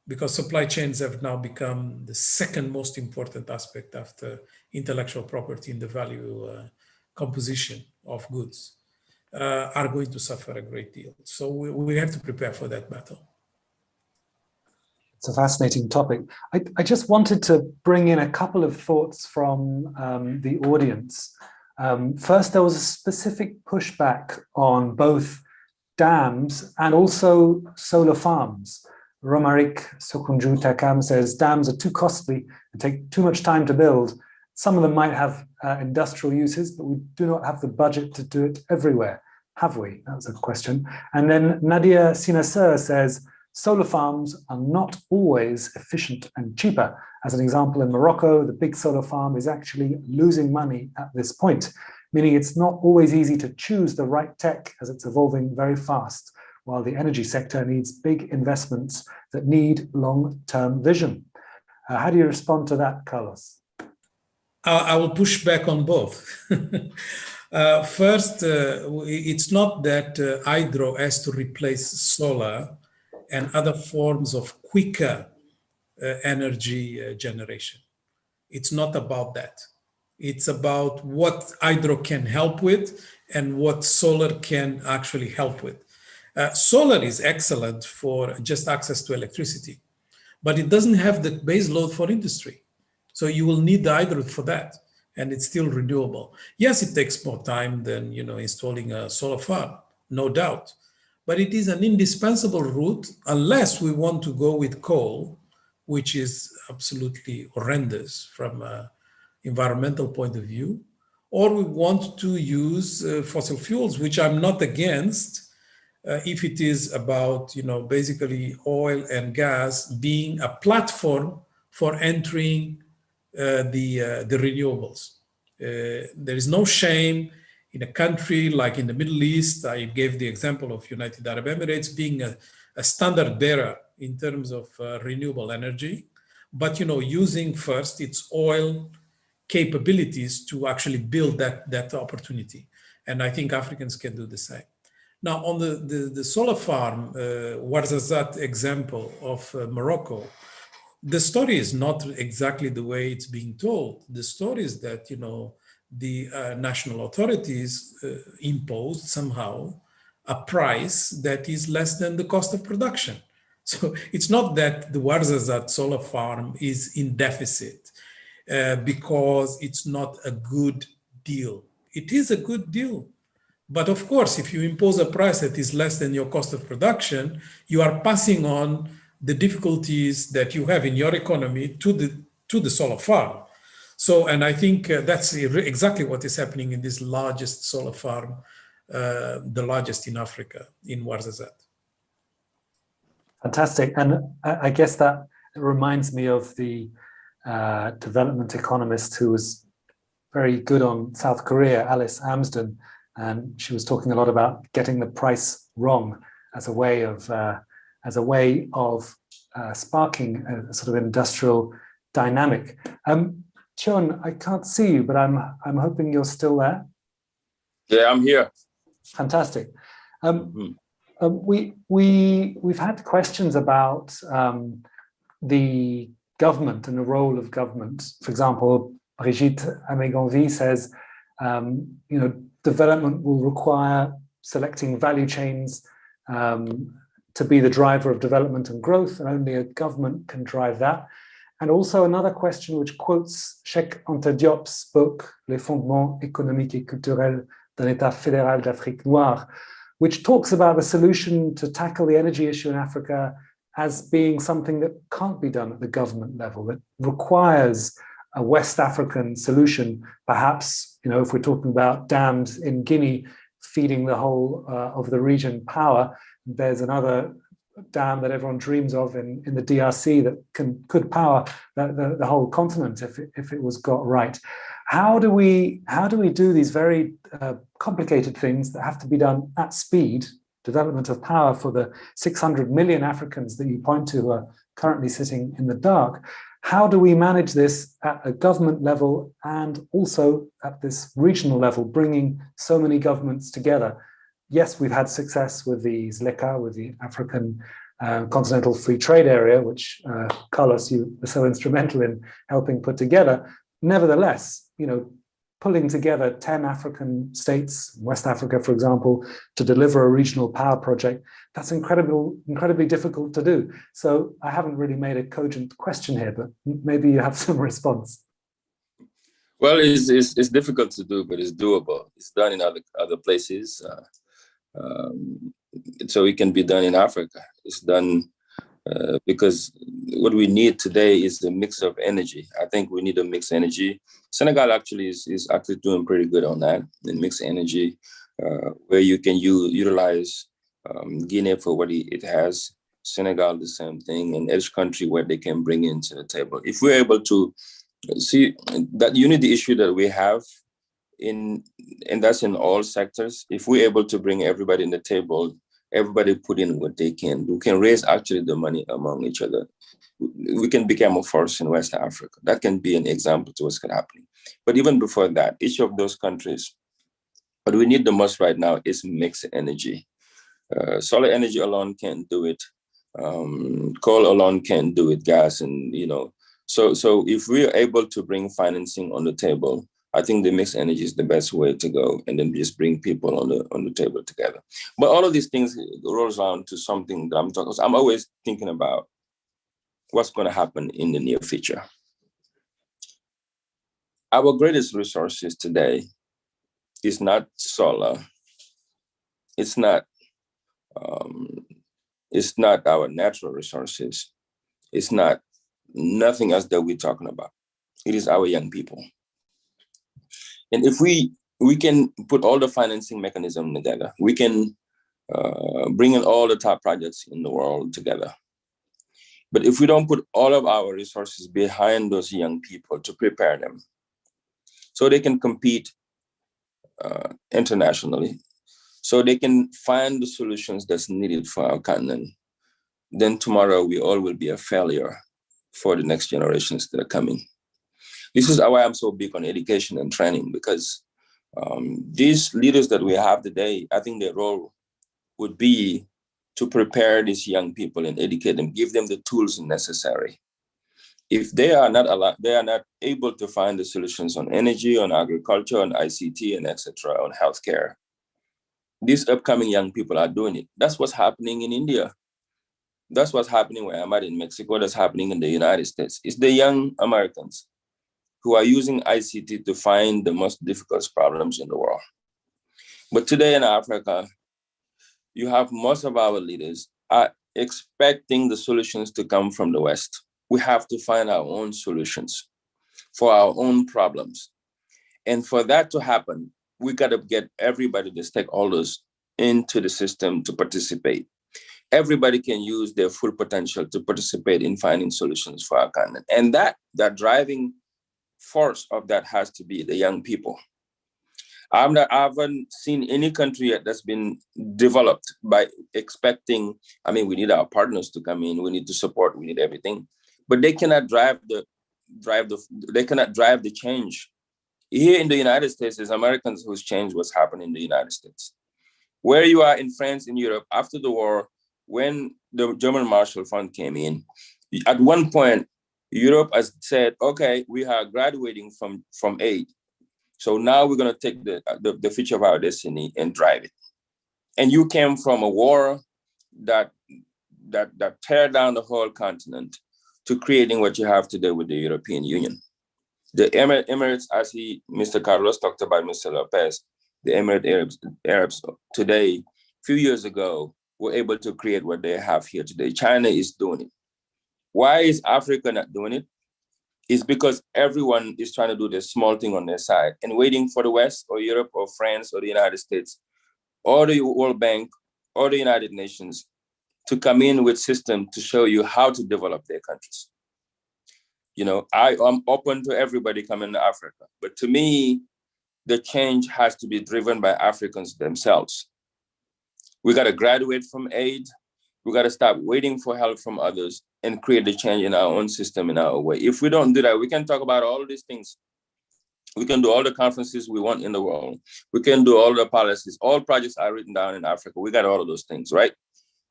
because supply chains have now become the second most important aspect after intellectual property in the value composition of goods, are going to suffer a great deal. So we have to prepare for that battle. It's a fascinating topic. I just wanted to bring in a couple of thoughts from the audience. First, there was a specific pushback on both dams and also solar farms. Romaric Sokunju Takam says dams are too costly and take too much time to build. Some of them might have industrial uses, but we do not have the budget to do it everywhere. Have we? That was a question. And then Nadia Sinasser says, solar farms are not always efficient and cheaper. As an example, in Morocco, the big solar farm is actually losing money at this point, meaning it's not always easy to choose the right tech as it's evolving very fast, while the energy sector needs big investments that need long-term vision. How do you respond to that, Carlos? I will push back on both. First, it's not that hydro has to replace solar and other forms of quicker energy generation. It's not about that. It's about what hydro can help with and what solar can actually help with. Solar is excellent for just access to electricity, but it doesn't have the base load for industry. So you will need the hydro for that, and it's still renewable. Yes, it takes more time than installing a solar farm, no doubt. But it is an indispensable route unless we want to go with coal, which is absolutely horrendous from an environmental point of view, or we want to use fossil fuels, which I'm not against, if it is about basically oil and gas being a platform for entering the renewables. There is no shame in a country like in the Middle East. I gave the example of United Arab Emirates being a standard bearer in terms of renewable energy, but using first its oil capabilities to actually build that opportunity. And I think Africans can do the same. Now, on the solar farm, Ouarzazate example of Morocco, the story is not exactly the way it's being told. The story is that, the national authorities imposed somehow a price that is less than the cost of production. So it's not that the Ouarzazate solar farm is in deficit because it's not a good deal. It is a good deal. But of course, if you impose a price that is less than your cost of production, you are passing on the difficulties that you have in your economy to the solar farm. So, and I think that's exactly what is happening in this largest solar farm, the largest in Africa, in Ouarzazate. Fantastic. And I guess that reminds me of the development economist who was very good on South Korea, Alice Amsden, and she was talking a lot about getting the price wrong as a way of sparking a sort of industrial dynamic. Thione, I can't see you, but I'm hoping you're still there. Yeah, I'm here. Fantastic. We've had questions about the government and the role of government. For example, Brigitte Améganvi says, development will require selecting value chains to be the driver of development and growth, and only a government can drive that. And also another question which quotes Cheikh Anta Diop's book, Les fondements économiques et culturels d'un État fédéral d'Afrique noire, which talks about the solution to tackle the energy issue in Africa as being something that can't be done at the government level, that requires a West African solution. Perhaps, if we're talking about dams in Guinea feeding the whole of the region power, there's another dam that everyone dreams of in the DRC that could power the whole continent if it was got right. How do we do these very complicated things that have to be done at speed, development of power for the 600 million Africans that you point to who are currently sitting in the dark? How do we manage this at a government level and also at this regional level, bringing so many governments together? Yes, we've had success with the ZLECA, with the African Continental Free Trade Area, which Carlos, you were so instrumental in helping put together. Nevertheless, pulling together 10 African states, West Africa, for example, to deliver a regional power project, that's incredibly difficult to do. So I haven't really made a cogent question here, but maybe you have some response. Well, it's difficult to do, but it's doable. It's done in other places. So it can be done in Africa. It's done because what we need today is a mix of energy. I think we need a mixed energy. Senegal actually is actually doing pretty good on that, in mixed energy, where you can utilize Guinea for what it has, Senegal the same thing, and each country what they can bring into the table. If we're able to see that unity issue that we have, and that's in all sectors, if we're able to bring everybody in the table, everybody put in what they can, we can raise actually the money among each other. We can become a force in West Africa. That can be an example to what's happening. But even before that, each of those countries, what we need the most right now is mixed energy. Solar energy alone can't do it. Coal alone can't do it, gas, and So if we're able to bring financing on the table, I think the mixed energy is the best way to go, and then just bring people on the table together. But all of these things rolls down to something that I'm always thinking about what's going to happen in the near future. Our greatest resources today is not solar. It's not our natural resources. It's not nothing else that we're talking about. It is our young people. And if we can put all the financing mechanism together, we can bring in all the top projects in the world together. But if we don't put all of our resources behind those young people to prepare them so they can compete internationally, so they can find the solutions that's needed for our continent, then tomorrow we all will be a failure for the next generations that are coming. This is why I'm so big on education and training, because these leaders that we have today, I think their role would be to prepare these young people and educate them, give them the tools necessary. If they are not able to find the solutions on energy, on agriculture, on ICT, and etc., on healthcare, these upcoming young people are doing it. That's what's happening in India. That's what's happening where I'm at in Mexico. That's happening in the United States. It's the young Americans who are using ICT to find the most difficult problems in the world. But today in Africa, you have most of our leaders are expecting the solutions to come from the West. We have to find our own solutions for our own problems. And for that to happen, we got to get everybody, the stakeholders, into the system to participate. Everybody can use their full potential to participate in finding solutions for our continent. And that driving force of that has to be the young people. I haven't seen any country yet that's been developed by expecting, we need our partners to come in, we need to support, we need everything, but they cannot drive the change. Here in the United States, there's Americans who's changed what's happening in the United States. Where you are in France, in Europe, after the war, when the German Marshall Fund came in, at one point, Europe has said, okay, we are graduating from aid. So now we're going to take the future of our destiny and drive it. And you came from a war that tear down the whole continent to creating what you have today with the European Union. The Emirates, as Mr. Carlos talked about, Mr. Lopes, the Emirate Arabs today, a few years ago, were able to create what they have here today. China is doing it. Why is Africa not doing it? It's because everyone is trying to do this small thing on their side and waiting for the West or Europe or France or the United States or the World Bank or the United Nations to come in with system to show you how to develop their countries. I am open to everybody coming to Africa, but to me, the change has to be driven by Africans themselves. We got to graduate from aid. We got to stop waiting for help from others and create the change in our own system, in our way. If we don't do that, we can talk about all these things. We can do all the conferences we want in the world. We can do all the policies. All projects are written down in Africa. We got all of those things, right?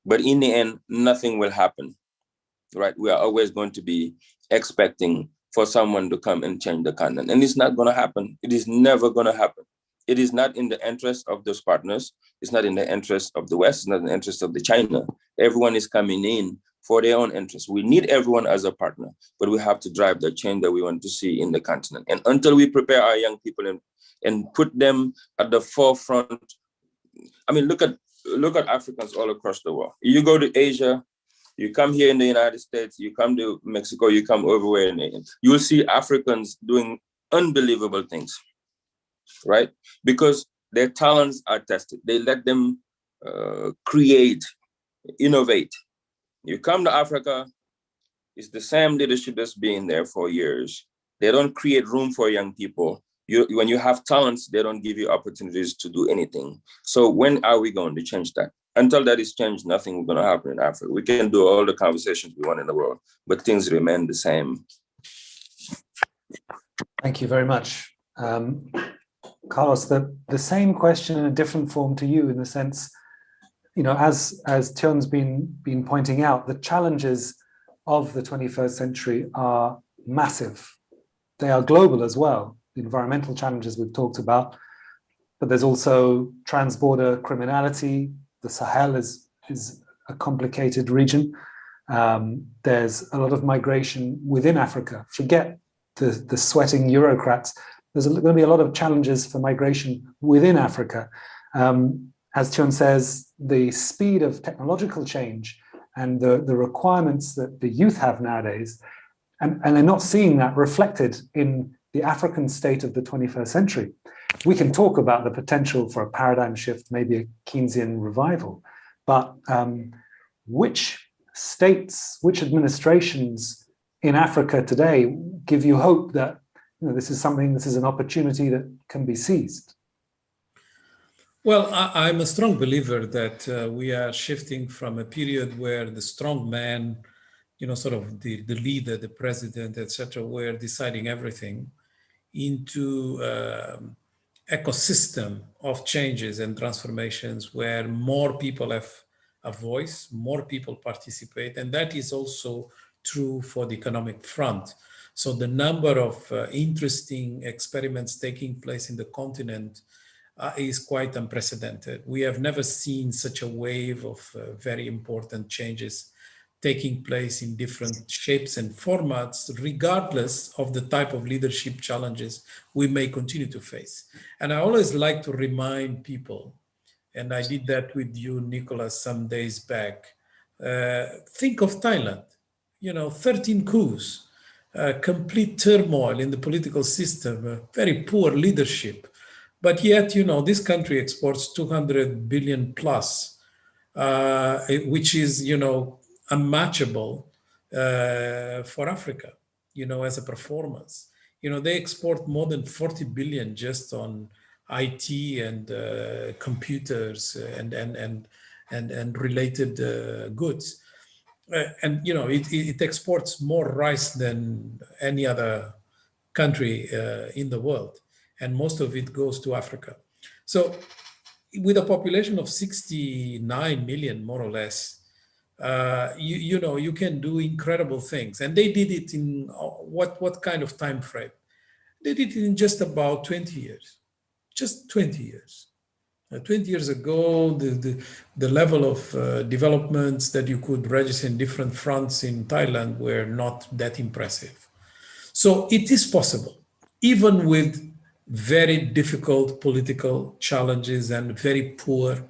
But in the end, nothing will happen, right? We are always going to be expecting for someone to come and change the continent. And it's not going to happen. It is never going to happen. It is not in the interest of those partners. It's not in the interest of the West. It's not in the interest of the China. Everyone is coming in for their own interests. We need everyone as a partner, but we have to drive the change that we want to see in the continent. And until we prepare our young people and put them at the forefront, I mean, look at Africans all across the world. You go to Asia, you come here in the United States, you come to Mexico, you come everywhere, you will see Africans doing unbelievable things, right? Because their talents are tested. They let them create, innovate. You come to Africa, it's the same leadership that's been there for years. They don't create room for young people. When you have talents, they don't give you opportunities to do anything. So when are we going to change that? Until that is changed, nothing is going to happen in Africa. We can do all the conversations we want in the world, but things remain the same. Thank you very much. Carlos, the same question in a different form to you, in the sense, as Thione's been pointing out, the challenges of the 21st century are massive. They are global as well. The environmental challenges we've talked about, but there's also trans-border criminality. The Sahel is a complicated region. There's a lot of migration within Africa. Forget the sweating Eurocrats. There's going to be a lot of challenges for migration within Africa. As Thione says, the speed of technological change and the requirements that the youth have nowadays, and they're not seeing that reflected in the African state of the 21st century. We can talk about the potential for a paradigm shift, maybe a Keynesian revival, but which states, which administrations in Africa today give you hope that this is an opportunity that can be seized? Well, I'm a strong believer that we are shifting from a period where the strong man, sort of the leader, the president, etc., were deciding everything, into ecosystem of changes and transformations where more people have a voice, more people participate, and that is also true for the economic front. So the number of interesting experiments taking place in the continent is quite unprecedented. We have never seen such a wave of very important changes taking place in different shapes and formats, regardless of the type of leadership challenges we may continue to face. And I always like to remind people, and I did that with you, Nicholas, some days back, think of Thailand, 13 coups, complete turmoil in the political system, very poor leadership. But yet, this country exports 200 billion plus, which is, unmatchable for Africa, as a performance. They export more than 40 billion just on IT and computers and related goods. And it exports more rice than any other country in the world, and most of it goes to Africa. So with a population of 69 million, more or less, you can do incredible things. And they did it in what kind of time frame? They did it in just about 20 years, just 20 years. 20 years ago, the level of developments that you could register in different fronts in Thailand were not that impressive. So it is possible, even with very difficult political challenges and very poor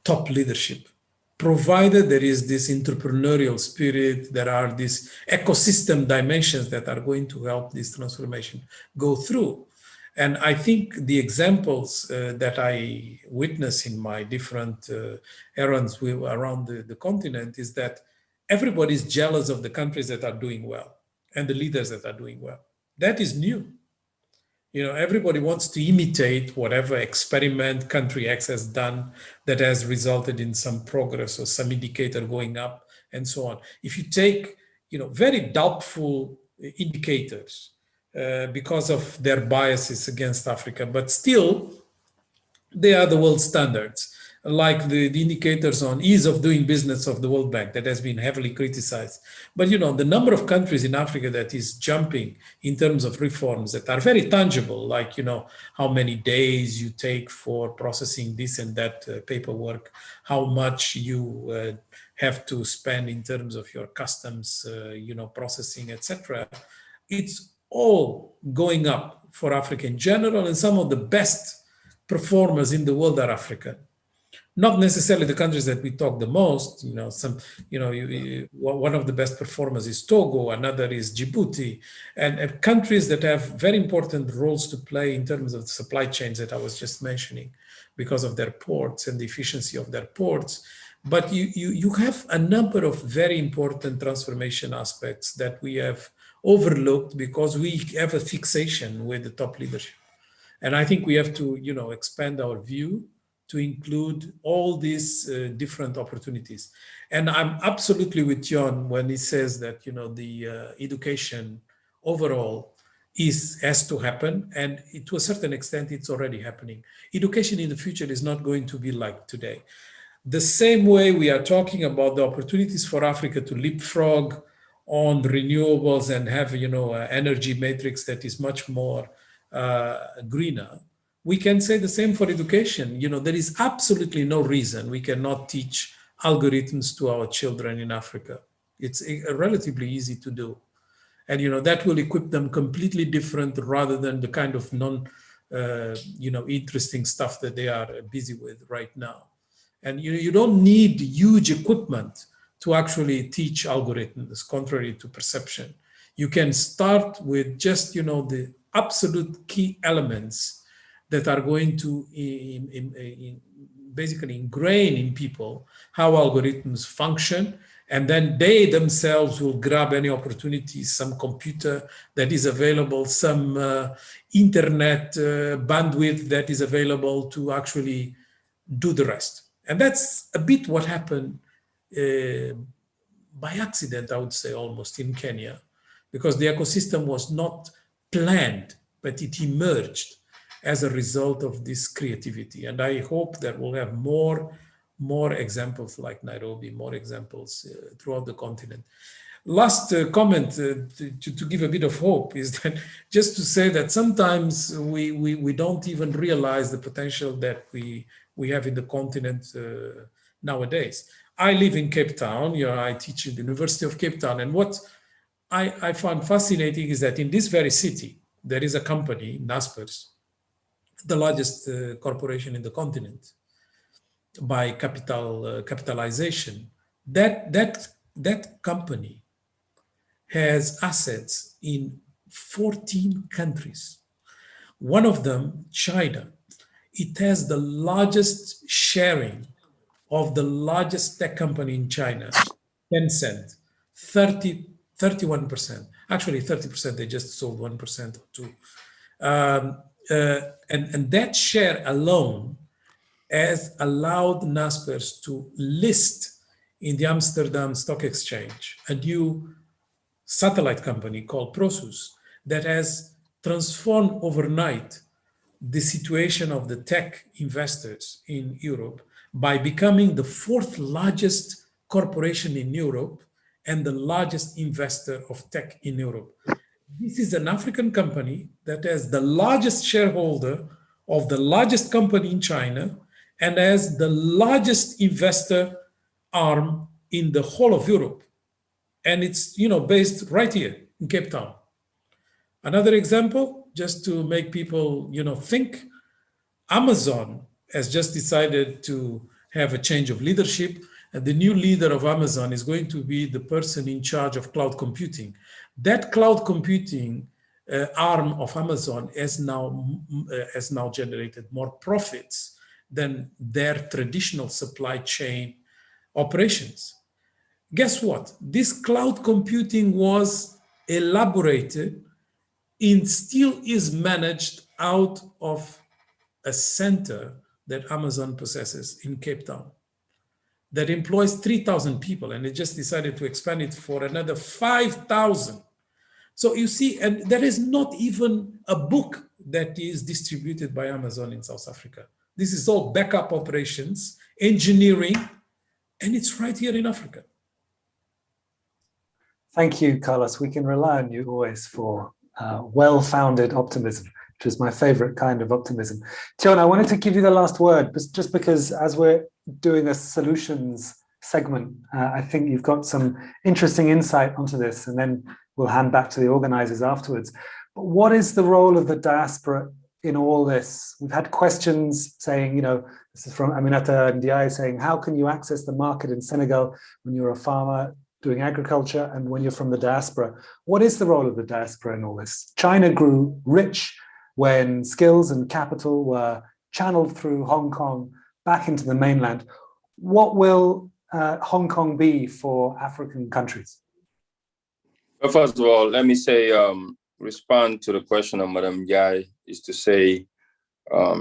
top leadership, provided there is this entrepreneurial spirit, there are these ecosystem dimensions that are going to help this transformation go through. And I think the examples that I witness in my different errands around the continent is that everybody's jealous of the countries that are doing well and the leaders that are doing well. That is new. Everybody wants to imitate whatever experiment country X has done that has resulted in some progress or some indicator going up and so on. If you take, very doubtful indicators because of their biases against Africa, but still they are the world standards, like the indicators on ease of doing business of the World Bank that has been heavily criticized. But the number of countries in Africa that is jumping in terms of reforms that are very tangible, like how many days you take for processing this and that paperwork, how much you have to spend in terms of your customs, processing, etc. It's all going up for Africa in general, and some of the best performers in the world are African. Not necessarily the countries that we talk the most. One of the best performers is Togo, another is Djibouti, and countries that have very important roles to play in terms of the supply chains that I was just mentioning, because of their ports and the efficiency of their ports. But you have a number of very important transformation aspects that we have overlooked because we have a fixation with the top leadership. And I think we have to, expand our view to include all these different opportunities. And I'm absolutely with Thione when he says that, the education overall has to happen. And to a certain extent, it's already happening. Education in the future is not going to be like today. The same way we are talking about the opportunities for Africa to leapfrog on renewables and have, energy matrix that is much more greener, we can say the same for education. There is absolutely no reason we cannot teach algorithms to our children in Africa. It's relatively easy to do. And, that will equip them completely different rather than the kind of interesting stuff that they are busy with right now. And you don't need huge equipment to actually teach algorithms, contrary to perception. You can start with just, the absolute key elements that are going to basically ingrain in people how algorithms function. And then they themselves will grab any opportunity, some computer that is available, some internet bandwidth that is available to actually do the rest. And that's a bit what happened by accident, I would say, almost in Kenya, because the ecosystem was not planned, but it emerged as a result of this creativity. And I hope that we'll have more examples like Nairobi, more examples throughout the continent. Last comment to give a bit of hope is that just to say that sometimes we don't even realize the potential that we have in the continent nowadays. I live in Cape Town. I teach at the University of Cape Town. And what I found fascinating is that in this very city, there is a company, Naspers, the largest corporation in the continent by capitalization. That company has assets in 14 countries. One of them, China. It has the largest sharing of the largest tech company in China, Tencent, 31%. Actually, 30%, they just sold 1% or 2%. And that share alone has allowed Naspers to list in the Amsterdam Stock Exchange a new satellite company called Prosus that has transformed overnight the situation of the tech investors in Europe by becoming the fourth largest corporation in Europe and the largest investor of tech in Europe. This is an African company that has the largest shareholder of the largest company in China and has the largest investor arm in the whole of Europe. And it's based right here in Cape Town. Another example, just to make people think, Amazon has just decided to have a change of leadership, and the new leader of Amazon is going to be the person in charge of cloud computing. That cloud computing arm of Amazon has now generated more profits than their traditional supply chain operations. Guess what? This cloud computing was elaborated and still is managed out of a center that Amazon possesses in Cape Town that employs 3,000 people, and they just decided to expand it for another 5,000. So you see, and there is not even a book that is distributed by Amazon in South Africa. This is all backup operations, engineering, and it's right here in Africa. Thank you, Carlos. We can rely on you always for well-founded optimism, which is my favorite kind of optimism. Thione, I wanted to give you the last word, just because as we're doing a solutions segment, I think you've got some interesting insight onto this, and then we'll hand back to the organizers afterwards. But what is the role of the diaspora in all this? We've had questions saying, this is from Aminata Ndiaye saying, how can you access the market in Senegal when you're a farmer doing agriculture and when you're from the diaspora? What is the role of the diaspora in all this? China grew rich when skills and capital were channeled through Hong Kong back into the mainland. What will Hong Kong be for African countries? Well, first of all, let me say, respond to the question of Madam Ndiaye is to say,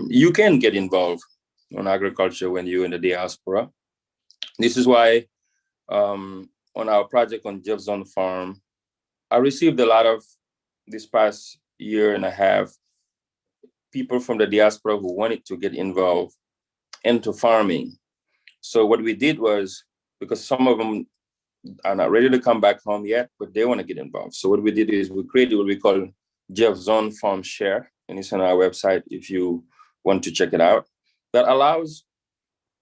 you can get involved in agriculture when you're in the diaspora. This is why on our project on JeufZone farm, I received a lot of, this past year and a half, people from the diaspora who wanted to get involved into farming. So what we did was, because some of them are not ready to come back home yet, but they want to get involved. So what we did is we created what we call JeufZone Farm Share, and it's on our website if you want to check it out. That allows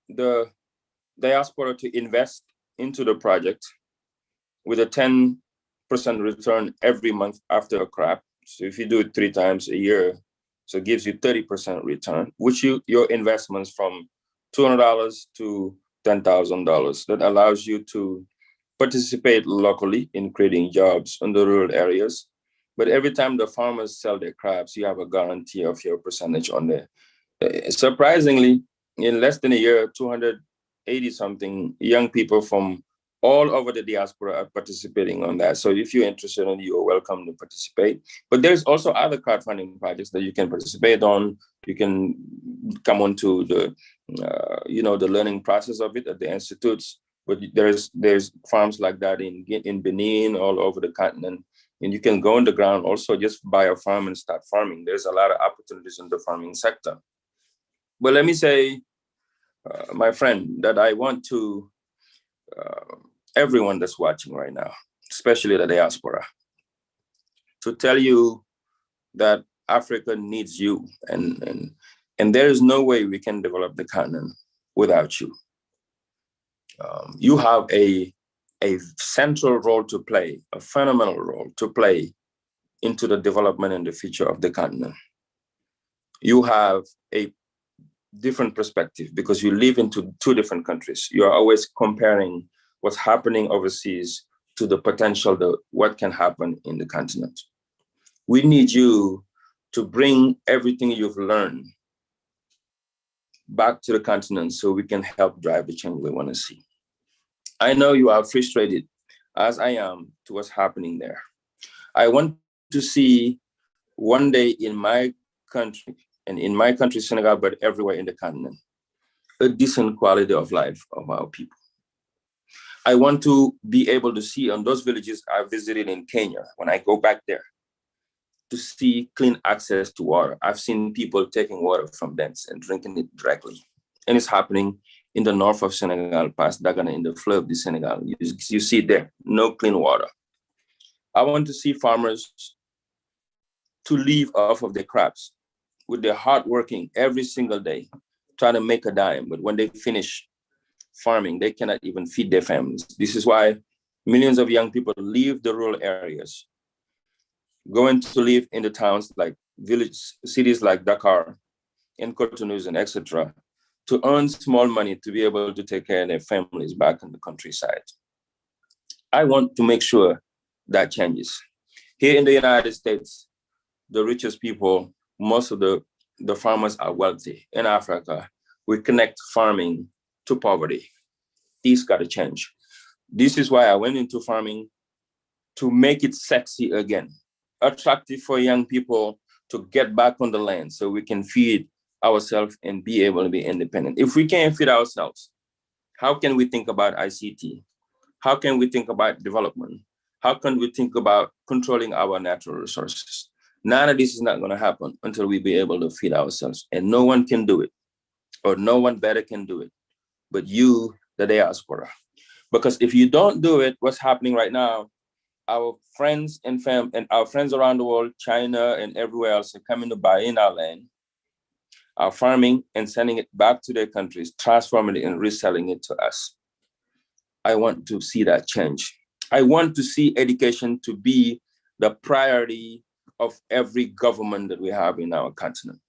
the diaspora to invest into the project with a 10% return every month after a crop. So if you do it 3 times a year, so it gives you 30% return, which your investments from $200 to $10,000. That allows you to participate locally in creating jobs in the rural areas. But every time the farmers sell their crops, you have a guarantee of your percentage on there. Surprisingly, in less than a year, 280 something young people from all over the diaspora are participating on that. So if you're interested in it, you're welcome to participate. But there's also other crowdfunding projects that you can participate on. You can come onto the, the learning process of it at the institutes. But there's farms like that in Benin, all over the continent. And you can go on the ground also, just buy a farm and start farming. There's a lot of opportunities in the farming sector. But let me say, my friend, that I want to, everyone that's watching right now, especially the diaspora, to tell you that Africa needs you. And there is no way we can develop the continent without you. You have a central role to play, a phenomenal role to play into the development and the future of the continent. You have a different perspective because you live in 2 different countries. You are always comparing what's happening overseas to the potential, what can happen in the continent. We need you to bring everything you've learned back to the continent so we can help drive the change we want to see. I know you are frustrated, as I am, to what's happening there. I want to see one day in my country, and in my country, Senegal, but everywhere in the continent, a decent quality of life of our people. I want to be able to see on those villages I visited in Kenya, when I go back there, to see clean access to water. I've seen people taking water from dams and drinking it directly. And it's happening in the north of Senegal, past Dagana, in the fleuve du Senegal. You see there, no clean water. I want to see farmers to live off of their crops with their hard working every single day, trying to make a dime. But when they finish farming, they cannot even feed their families. This is why millions of young people leave the rural areas, going to live in the towns like cities like Dakar and Cotonou and etc., to earn small money to be able to take care of their families back in the countryside. I want to make sure that changes. Here in the United States, the richest people, most of the farmers are wealthy in Africa. We connect farming to poverty. This got to change. This is why I went into farming, to make it sexy again, attractive for young people to get back on the land so we can feed ourselves and be able to be independent. If we can't feed ourselves, how can we think about ICT? How can we think about development? How can we think about controlling our natural resources? None of this is not going to happen until we be able to feed ourselves. And no one can do it, or no one better can do it, but you, the diaspora. Because if you don't do it, what's happening right now, our friends and our friends around the world, China and everywhere else, are coming to buy in our land, our farming, and sending it back to their countries, transforming it and reselling it to us. I want to see that change. I want to see education to be the priority of every government that we have in our continent.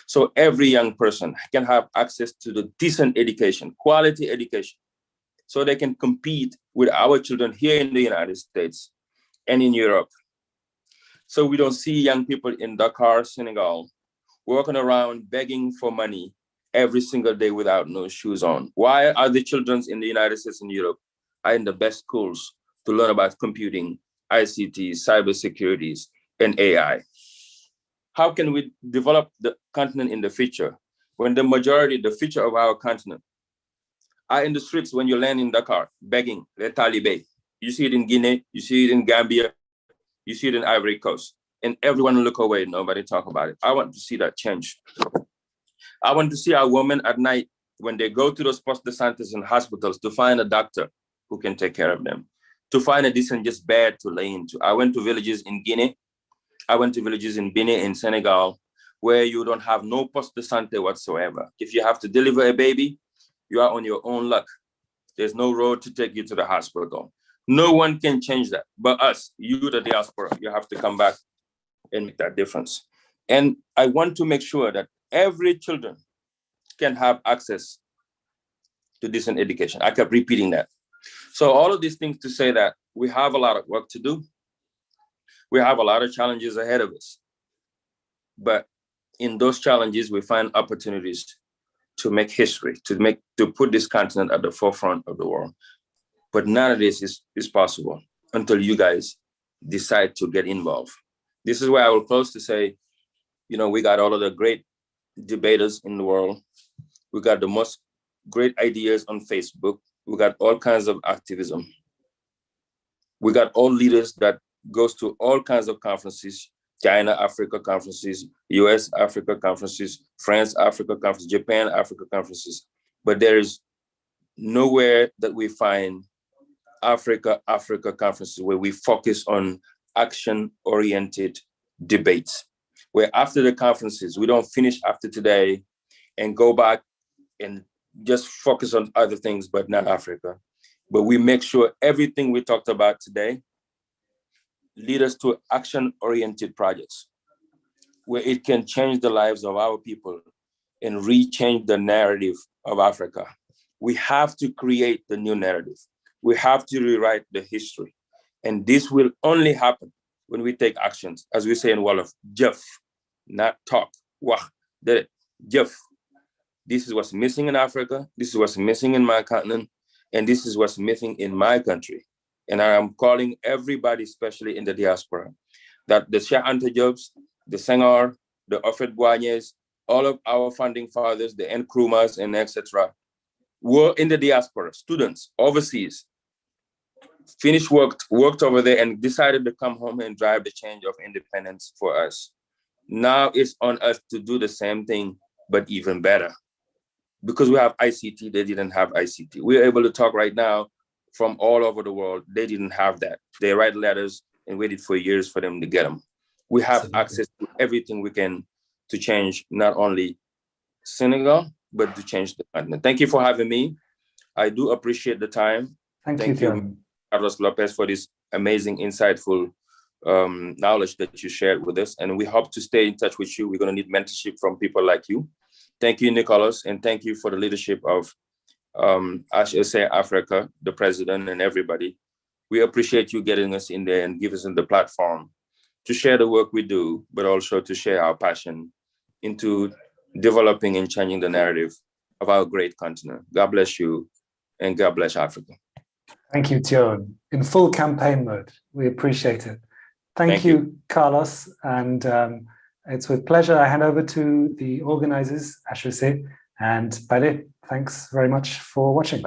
So every young person can have access to the decent education, quality education, so they can compete with our children here in the United States and in Europe. So we don't see young people in Dakar, Senegal, walking around begging for money every single day without no shoes on. Why are the children in the United States and Europe are in the best schools to learn about computing, ICT, cybersecurity, and AI? How can we develop the continent in the future when the future of our continent are in the streets when you land in Dakar, begging, the Taliban? You see it in Guinea, you see it in Gambia, you see it in Ivory Coast, and everyone look away, nobody talk about it. I want to see that change. I want to see our women at night when they go to those post de santes and hospitals to find a doctor who can take care of them, to find a decent just bed to lay into. I went to villages in Guinea, I went to villages in Benin, in Senegal, where you don't have no post de sante whatsoever. If you have to deliver a baby, you are on your own luck. There's no road to take you to the hospital. No one can change that but us, you, the diaspora. You have to come back and make that difference. And I want to make sure that every children can have access to decent education. I kept repeating that. So all of these things to say that we have a lot of work to do. We have a lot of challenges ahead of us. But in those challenges, we find opportunities to make history, to put this continent at the forefront of the world. But none of this is possible until you guys decide to get involved. This is where I will close to say, we got all of the great debaters in the world. We got the most great ideas on Facebook. We got all kinds of activism. We got all leaders that goes to all kinds of conferences, China, Africa conferences, US, Africa conferences, France, Africa conferences, Japan, Africa conferences. But there is nowhere that we find Africa conferences where we focus on action-oriented debates, where after the conferences, we don't finish after today and go back and just focus on other things, but not Africa. But we make sure everything we talked about today lead us to action-oriented projects where it can change the lives of our people and re-change the narrative of Africa. We have to create the new narrative. We have to rewrite the history. And this will only happen when we take actions, as we say in Wolof, Jeuf, not talk. Wah, did it, Jeuf. This is what's missing in Africa. This is what's missing in my continent. And this is what's missing in my country. And I am calling everybody, especially in the diaspora, that the Cheikh Anta Diop's, the Senghor, the Houphouët-Boignyes, all of our founding fathers, the Nkrumahs and etc., were in the diaspora, students overseas, finished worked over there and decided to come home and drive the change of independence for us. Now it's on us to do the same thing, but even better. Because we have ICT, they didn't have ICT. We're able to talk right now from all over the world. They didn't have that. They write letters and waited for years for them to get them. We have Absolutely. access to everything we can to change not only Senegal, but to change the continent. Thank you for having me. I do appreciate the time. Thank you, Thione. Carlos Lopes, for this amazing, insightful knowledge that you shared with us. And we hope to stay in touch with you. We're going to need mentorship from people like you. Thank you, Nicholas, and thank you for the leadership of HEC Africa, the president and everybody. We appreciate you getting us in there and giving us the platform to share the work we do, but also to share our passion into developing and changing the narrative of our great continent. God bless you, and God bless Africa. Thank you, Thione. In full campaign mode. We appreciate it. Thank you, Carlos. And it's with pleasure I hand over to the organizers, HEC, and Pale. Thanks very much for watching.